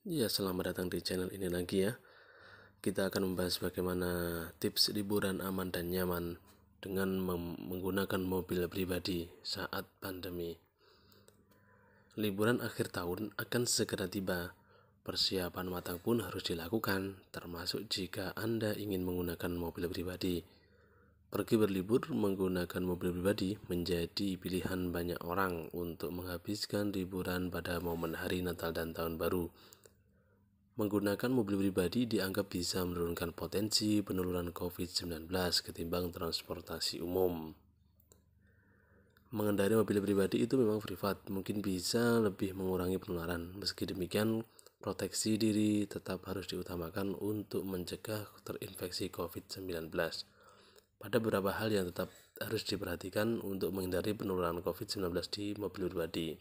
Ya, selamat datang di channel ini lagi ya. Kita akan membahas bagaimana tips liburan aman dan nyaman dengan menggunakan mobil pribadi saat pandemi. Liburan akhir tahun akan segera tiba. Persiapan matang pun harus dilakukan, termasuk jika Anda ingin menggunakan mobil pribadi. Pergi berlibur menggunakan mobil pribadi menjadi pilihan banyak orang untuk menghabiskan liburan pada momen hari Natal dan Tahun Baru. Menggunakan mobil pribadi dianggap bisa menurunkan potensi penularan COVID-19 ketimbang transportasi umum. Mengendarai mobil pribadi itu memang privat, mungkin bisa lebih mengurangi penularan. Meski demikian, proteksi diri tetap harus diutamakan untuk mencegah terinfeksi COVID-19. Pada beberapa hal yang tetap harus diperhatikan untuk menghindari penularan COVID-19 di mobil pribadi.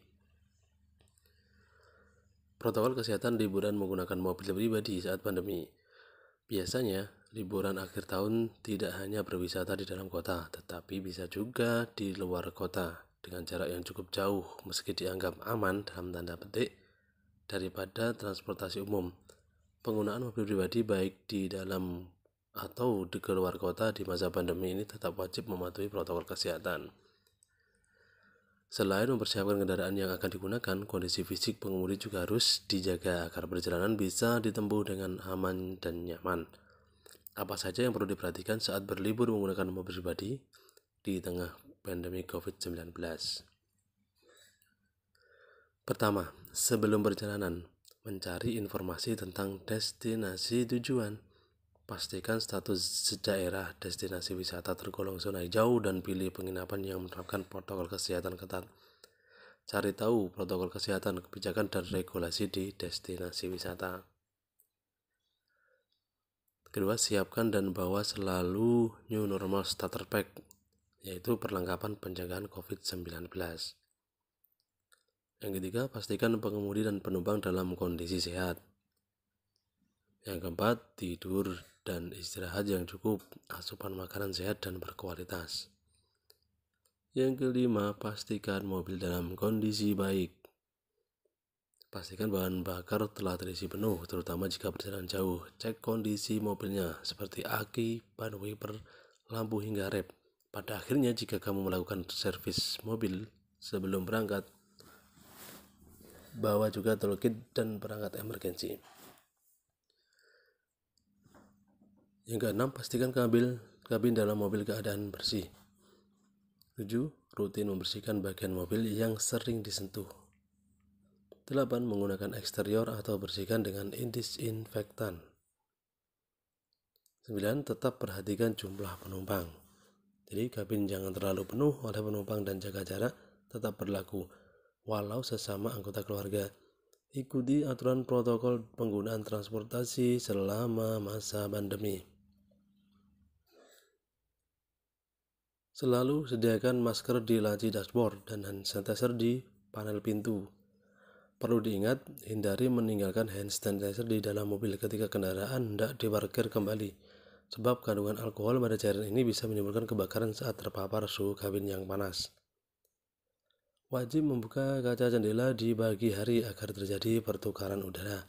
Protokol kesehatan liburan menggunakan mobil pribadi saat pandemi. Biasanya, liburan akhir tahun tidak hanya berwisata di dalam kota, tetapi bisa juga di luar kota dengan jarak yang cukup jauh meski dianggap aman dalam tanda petik daripada transportasi umum. Penggunaan mobil pribadi baik di dalam atau di luar kota di masa pandemi ini tetap wajib mematuhi protokol kesehatan. Selain mempersiapkan kendaraan yang akan digunakan, kondisi fisik pengemudi juga harus dijaga agar perjalanan bisa ditempuh dengan aman dan nyaman. Apa saja yang perlu diperhatikan saat berlibur menggunakan mobil pribadi di tengah pandemi COVID-19? Pertama, sebelum perjalanan, mencari informasi tentang destinasi tujuan. Pastikan status daerah destinasi wisata tergolong zona hijau dan pilih penginapan yang menerapkan protokol kesehatan ketat. Cari tahu protokol kesehatan, kebijakan, dan regulasi di destinasi wisata. Kedua, siapkan dan bawa selalu new normal starter pack, yaitu perlengkapan pencegahan COVID-19. Yang ketiga, pastikan pengemudi dan penumpang dalam kondisi sehat. Yang keempat, tidur dan istirahat yang cukup, asupan makanan sehat dan berkualitas. Yang kelima, pastikan mobil dalam kondisi baik. Pastikan bahan bakar telah terisi penuh, terutama jika berjalan jauh. Cek kondisi mobilnya seperti aki, ban wiper, lampu hingga rem. Pada akhirnya, jika kamu melakukan servis mobil sebelum berangkat, bawa juga toolkit dan perangkat emergensi. Yang keenam, pastikan kabin dalam mobil keadaan bersih. 7. Rutin membersihkan bagian mobil yang sering disentuh. 8. Menggunakan eksterior atau bersihkan dengan disinfektan. 9. Tetap perhatikan jumlah penumpang. Jadi kabin jangan terlalu penuh oleh penumpang dan jaga jarak tetap berlaku walau sesama anggota keluarga. Ikuti aturan protokol penggunaan transportasi selama masa pandemi. Selalu sediakan masker di laci dashboard dan hand sanitizer di panel pintu. Perlu diingat, hindari meninggalkan hand sanitizer di dalam mobil ketika kendaraan hendak diparkir kembali, sebab kandungan alkohol pada cairan ini bisa menimbulkan kebakaran saat terpapar suhu kabin yang panas. Wajib membuka kaca jendela di pagi hari agar terjadi pertukaran udara.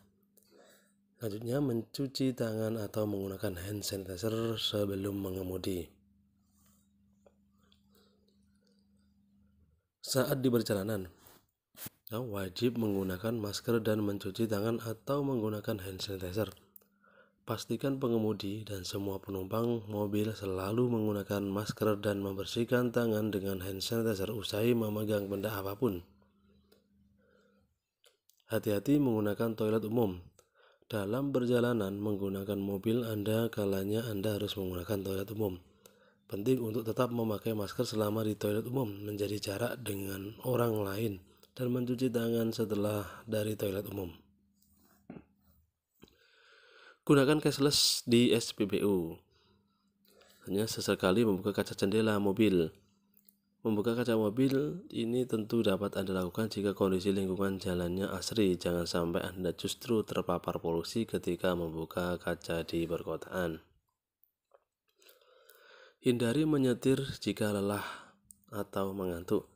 Selanjutnya, mencuci tangan atau menggunakan hand sanitizer sebelum mengemudi. Saat di perjalanan, wajib menggunakan masker dan mencuci tangan atau menggunakan hand sanitizer. Pastikan pengemudi dan semua penumpang mobil selalu menggunakan masker dan membersihkan tangan dengan hand sanitizer usai memegang benda apapun. Hati-hati menggunakan toilet umum. Dalam perjalanan menggunakan mobil Anda, kalanya Anda harus menggunakan toilet umum. Penting untuk tetap memakai masker selama di toilet umum, menjaga jarak dengan orang lain, dan mencuci tangan setelah dari toilet umum. Gunakan cashless di SPBU. Hanya sesekali membuka kaca jendela mobil. Membuka kaca mobil ini tentu dapat Anda lakukan jika kondisi lingkungan jalannya asri. Jangan sampai Anda justru terpapar polusi ketika membuka kaca di perkotaan. Hindari menyetir jika lelah atau mengantuk.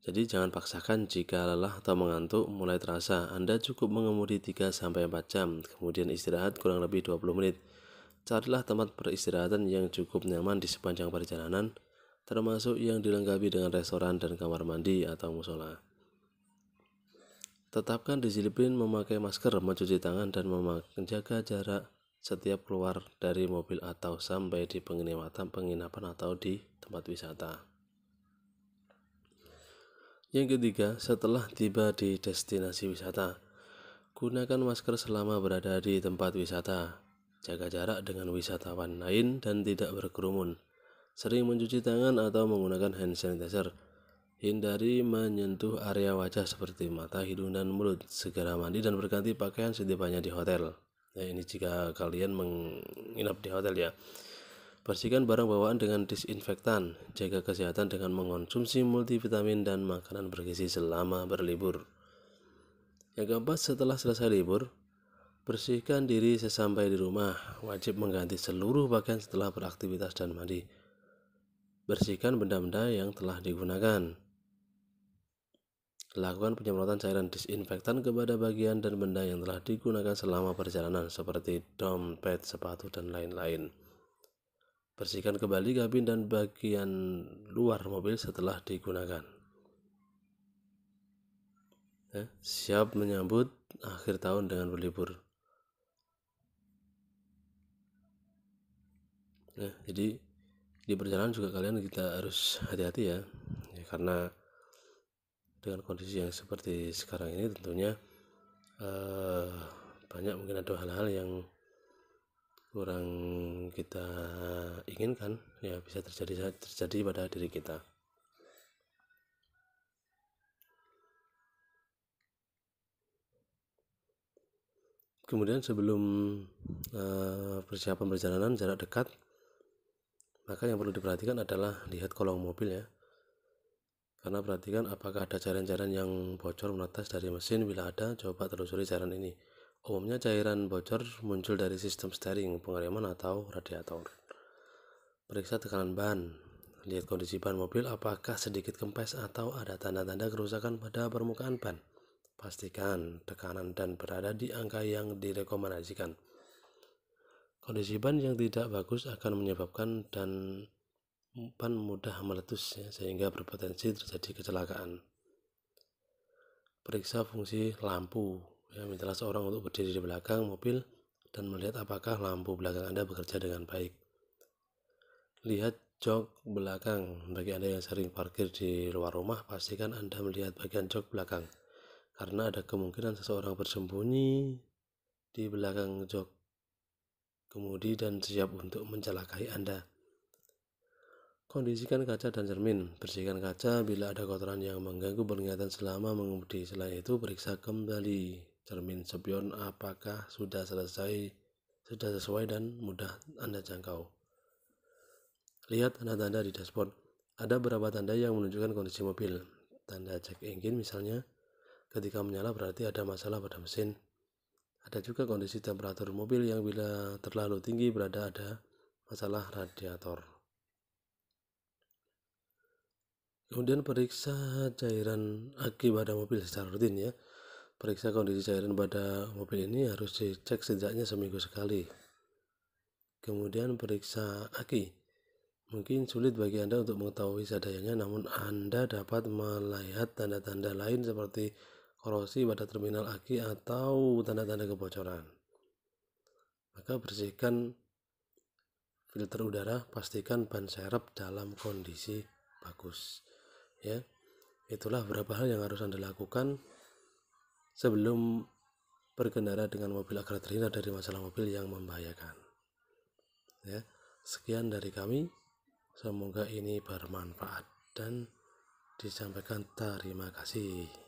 Jadi jangan paksakan jika lelah atau mengantuk mulai terasa. Anda cukup mengemudi 3-4 jam, kemudian istirahat kurang lebih 20 menit. Carilah tempat peristirahatan yang cukup nyaman di sepanjang perjalanan, termasuk yang dilengkapi dengan restoran dan kamar mandi atau musola. Tetapkan disiplin memakai masker, mencuci tangan, dan menjaga jarak setiap keluar dari mobil atau sampai di penginapan atau di tempat wisata. Yang ketiga, setelah tiba di destinasi wisata, gunakan masker selama berada di tempat wisata. Jaga jarak dengan wisatawan lain dan tidak berkerumun. Sering mencuci tangan atau menggunakan hand sanitizer. Hindari menyentuh area wajah seperti mata, hidung, dan mulut. Segera mandi dan berganti pakaian setibanya di hotel. Nah, ini jika kalian menginap di hotel ya. Bersihkan barang bawaan dengan disinfektan. Jaga kesehatan dengan mengonsumsi multivitamin dan makanan bergizi selama berlibur. Yang keempat, setelah selesai libur, bersihkan diri sesampai di rumah. Wajib mengganti seluruh pakaian setelah beraktivitas dan mandi. Bersihkan benda-benda yang telah digunakan. Lakukan penyemprotan cairan disinfektan kepada bagian dan benda yang telah digunakan selama perjalanan seperti dompet, sepatu, dan lain-lain. Bersihkan kembali kabin dan bagian luar mobil setelah digunakan. Siap menyambut akhir tahun dengan berlibur. Jadi di perjalanan juga kita harus hati-hati ya, karena dengan kondisi yang seperti sekarang ini tentunya banyak mungkin ada hal-hal yang kurang kita inginkan ya bisa terjadi pada diri kita. Kemudian sebelum persiapan perjalanan jarak dekat, maka yang perlu diperhatikan adalah lihat kolong mobil ya. Karena perhatikan apakah ada cairan-cairan yang bocor menetes dari mesin. Bila ada, coba telusuri cairan ini. Umumnya cairan bocor muncul dari sistem steering, pengereman, atau radiator. Periksa tekanan ban. Lihat kondisi ban mobil, apakah sedikit kempes atau ada tanda-tanda kerusakan pada permukaan ban. Pastikan tekanan dan berada di angka yang direkomendasikan. Kondisi ban yang tidak bagus akan menyebabkan ban mudah meletus ya, sehingga berpotensi terjadi kecelakaan. Periksa fungsi lampu ya, mintalah seorang untuk berdiri di belakang mobil dan melihat apakah lampu belakang Anda bekerja dengan baik. Lihat jok belakang. Bagi Anda yang sering parkir di luar rumah, pastikan Anda melihat bagian jok belakang, karena ada kemungkinan seseorang bersembunyi di belakang jok kemudi dan siap untuk mencelakai Anda. Kondisikan kaca dan cermin. Bersihkan kaca bila ada kotoran yang mengganggu penglihatan selama mengemudi. Selain itu, periksa kembali cermin spion apakah sudah sesuai dan mudah Anda jangkau. Lihat tanda-tanda di dashboard. Ada beberapa tanda yang menunjukkan kondisi mobil. Tanda check engine misalnya, ketika menyala berarti ada masalah pada mesin. Ada juga kondisi temperatur mobil yang bila terlalu tinggi berada ada masalah radiator. Kemudian periksa cairan aki pada mobil secara rutin ya. Periksa kondisi cairan pada mobil ini harus dicek setidaknya seminggu sekali. Kemudian periksa aki. Mungkin sulit bagi Anda untuk mengetahui seadanya, namun Anda dapat melihat tanda-tanda lain seperti korosi pada terminal aki atau tanda-tanda kebocoran. Maka bersihkan filter udara, pastikan ban serep dalam kondisi bagus. Ya, itulah beberapa hal yang harus Anda lakukan sebelum berkendara dengan mobil agar terhindar dari masalah mobil yang membahayakan. Ya, sekian dari kami. Semoga ini bermanfaat dan disampaikan. Terima kasih.